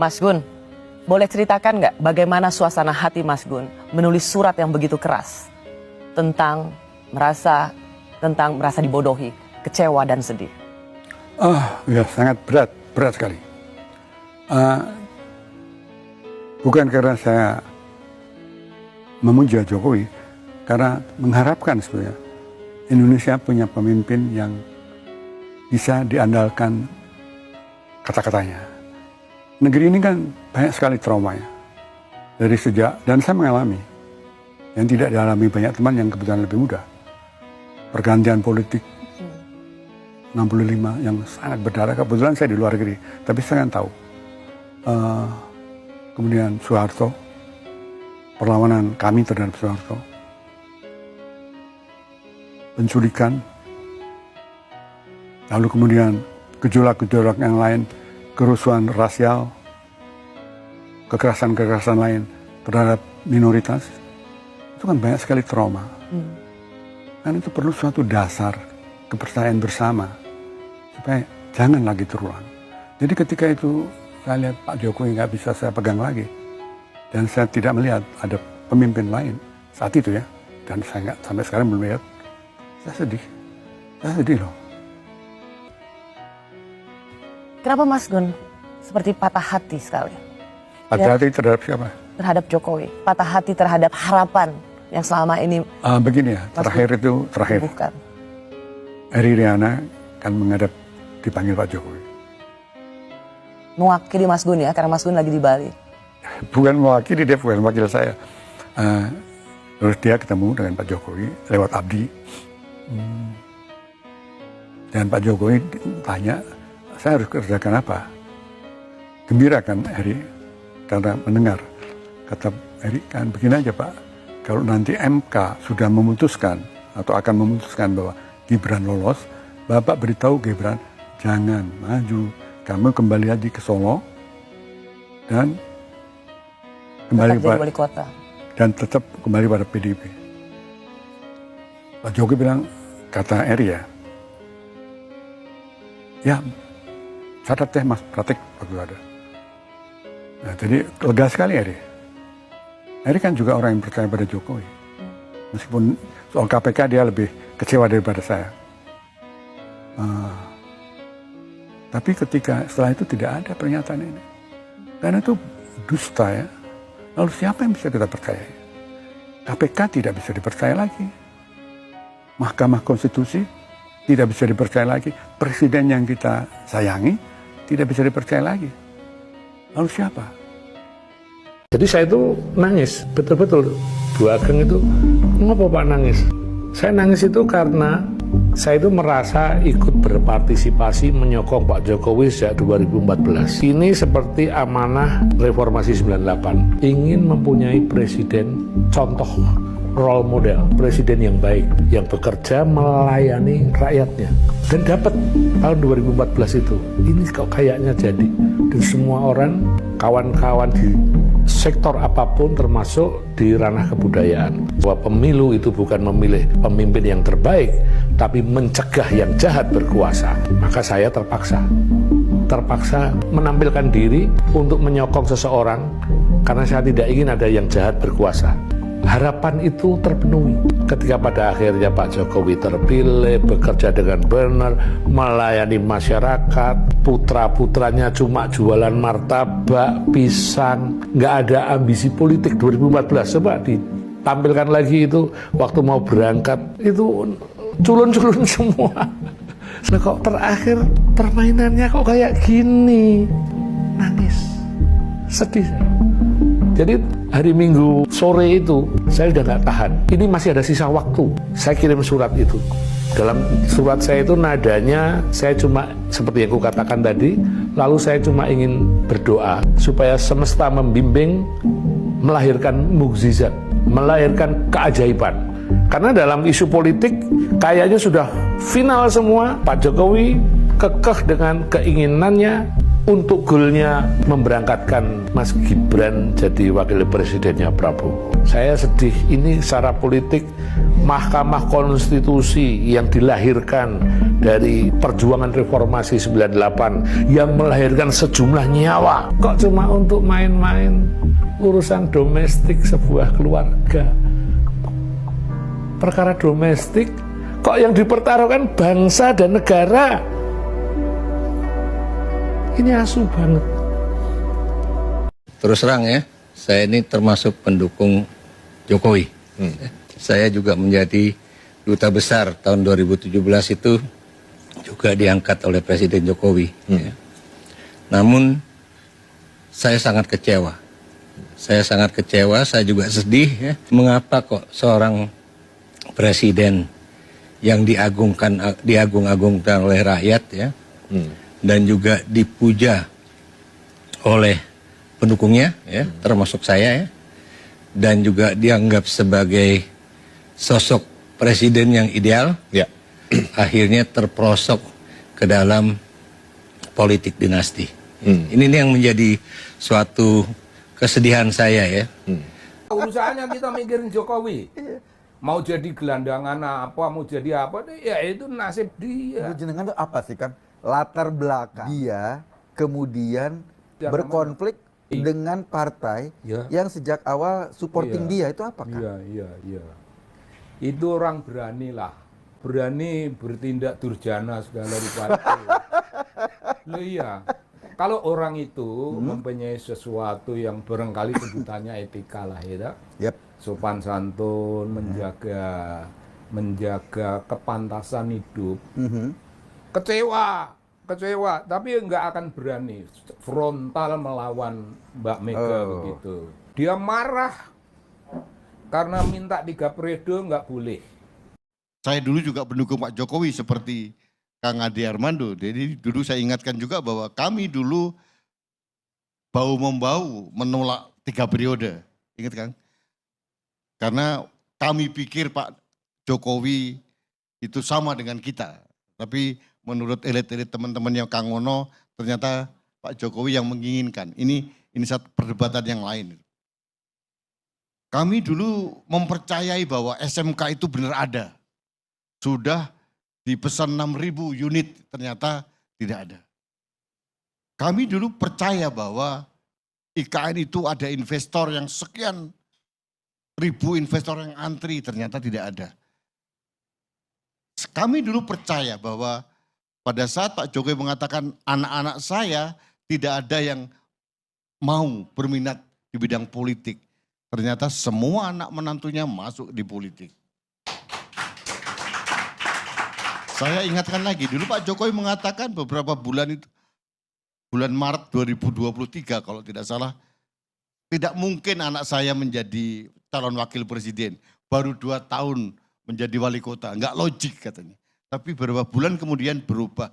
Mas Gun, boleh ceritakan nggak bagaimana suasana hati Mas Gun menulis surat yang begitu keras tentang merasa dibodohi, kecewa dan sedih? Ya sangat berat sekali. Bukan karena saya memuja Jokowi, karena mengharapkan sebenarnya Indonesia punya pemimpin yang bisa diandalkan kata-katanya. Negeri ini kan banyak sekali traumanya. Dari sejak, dan saya mengalami, yang tidak dialami banyak teman yang kebetulan lebih muda. Pergantian politik 65 yang sangat berdarah, kebetulan saya di luar negeri, tapi saya kan tahu. Kemudian Soeharto, perlawanan kami terhadap Soeharto, penculikan, lalu kemudian gejolak-gejolak yang lain, kerusuhan rasial, kekerasan-kekerasan lain terhadap minoritas, itu kan banyak sekali trauma. Kan itu perlu suatu dasar kepercayaan bersama, supaya jangan lagi terulang. Jadi ketika itu saya lihat Pak Jokowi nggak bisa saya pegang lagi, dan saya tidak melihat ada pemimpin lain saat itu ya, dan saya nggak sampai sekarang belum lihat, saya sedih loh. Kenapa Mas Gun seperti patah hati sekali? Patah hati terhadap siapa? Terhadap Jokowi, patah hati terhadap harapan yang selama ini begini ya, terakhir bukan. Eri Riana kan menghadap dipanggil Pak Jokowi. Mewakili Mas Gun ya, karena Mas Gun lagi di Bali. Bukan mewakili, dia bukan wakil saya. Terus dia ketemu dengan Pak Jokowi lewat Abdi. Dan Pak Jokowi tanya, saya harus kerjakan apa? Gembira kan Eri, karena mendengar. Kata Eri, kan begini aja Pak, kalau nanti MK sudah memutuskan atau akan memutuskan bahwa Gibran lolos, Bapak beritahu Gibran, jangan maju, kamu kembali lagi ke Solo dan kembali pada wali kota dan tetap kembali pada PDIP. Pak Jokowi bilang, kata Eri ya catat deh Mas, praktik waktu ada. Nah, jadi lega sekali Eri. Eri kan juga orang yang percaya pada Jokowi. Meskipun soal KPK dia lebih kecewa daripada saya. Tapi ketika setelah itu tidak ada pernyataan ini. Karena itu dusta ya. Lalu siapa yang bisa kita percaya? KPK tidak bisa dipercaya lagi. Mahkamah Konstitusi tidak bisa dipercaya lagi. Presiden yang kita sayangi tidak bisa dipercaya lagi. Lalu siapa? Jadi saya itu nangis, betul-betul. Bu Ageng itu, ngapa Pak nangis? Saya nangis itu karena saya itu merasa ikut berpartisipasi menyokong Pak Jokowi sejak 2014. Ini seperti amanah reformasi 98. Ingin mempunyai presiden contoh, role model, presiden yang baik, yang bekerja melayani rakyatnya. Dan dapat tahun 2014 itu. Ini kok kayaknya jadi. Dan semua orang, kawan-kawan di sektor apapun termasuk di ranah kebudayaan. Bahwa pemilu itu bukan memilih pemimpin yang terbaik, tapi mencegah yang jahat berkuasa. Maka saya terpaksa menampilkan diri untuk menyokong seseorang karena saya tidak ingin ada yang jahat berkuasa. Harapan itu terpenuhi ketika pada akhirnya Pak Jokowi terpilih, bekerja dengan benar, melayani masyarakat, putra-putranya cuma jualan martabak, pisang, nggak ada ambisi politik. 2014 coba ditampilkan lagi itu waktu mau berangkat itu culun-culun semua. Nah, kok terakhir permainannya kok kayak gini, nangis, sedih saya. Jadi hari Minggu sore itu saya udah nggak tahan. Ini masih ada sisa waktu. Saya kirim surat itu. Dalam surat saya itu nadanya saya cuma seperti yang kukatakan tadi. Lalu saya cuma ingin berdoa supaya semesta membimbing, melahirkan mukjizat, melahirkan keajaiban. Karena dalam isu politik kayaknya sudah final semua. Pak Jokowi kekeh dengan keinginannya untuk goalnya memberangkatkan Mas Gibran jadi wakil presidennya Prabowo. Saya sedih, ini secara politik Mahkamah Konstitusi yang dilahirkan dari perjuangan reformasi 98 yang melahirkan sejumlah nyawa, kok cuma untuk main-main urusan domestik sebuah keluarga. Perkara domestik kok yang dipertaruhkan bangsa dan negara. Ini asuh banget. Terus terang ya, saya ini termasuk pendukung Jokowi. Saya juga menjadi duta besar tahun 2017 itu juga diangkat oleh Presiden Jokowi. Ya. Namun saya sangat kecewa. Saya sangat kecewa, saya juga sedih ya. Mengapa kok seorang presiden yang diagung-agungkan oleh rakyat ya, dan juga dipuja oleh pendukungnya ya, termasuk saya ya, dan juga dianggap sebagai sosok presiden yang ideal, ya, akhirnya terperosok ke dalam politik dinasti. Ini yang menjadi suatu kesedihan saya ya. Urusannya kita mikirin Jokowi. Mau jadi gelandangan apa, mau jadi apa, ya itu nasib dia. Jenengan itu apa sih kan? Latar belakang dia kemudian berkonflik dengan partai yang sejak awal supporting dia, itu apa kan? Iya. Itu orang berani lah. Berani bertindak durjana segala rupa. Loh iya. Kalau orang itu mempunyai sesuatu yang barangkali sebutannya etika lah ya. Sopan santun, menjaga kepantasan hidup. Kecewa, tapi nggak akan berani frontal melawan Mbak Mega begitu. Dia marah karena minta 3 periode nggak boleh. Saya dulu juga pendukung Pak Jokowi seperti Kang Ade Armando. Jadi dulu saya ingatkan juga bahwa kami dulu bau-membau menolak 3 periode. Ingat kan? Karena kami pikir Pak Jokowi itu sama dengan kita. Tapi menurut elit-elit teman-teman yang Kang Ono, ternyata Pak Jokowi yang menginginkan. Ini satu perdebatan yang lain. Kami dulu mempercayai bahwa SMK itu benar ada. Sudah dipesan 6.000 unit, ternyata tidak ada. Kami dulu percaya bahwa IKN itu ada investor yang sekian ribu investor yang antri, ternyata tidak ada. Kami dulu percaya bahwa pada saat Pak Jokowi mengatakan anak-anak saya tidak ada yang mau berminat di bidang politik. Ternyata semua anak menantunya masuk di politik. Saya ingatkan lagi, dulu Pak Jokowi mengatakan beberapa bulan itu, bulan Maret 2023 kalau tidak salah, tidak mungkin anak saya menjadi calon wakil presiden. Baru 2 tahun menjadi wali kota, enggak logik katanya. Tapi beberapa bulan kemudian berubah.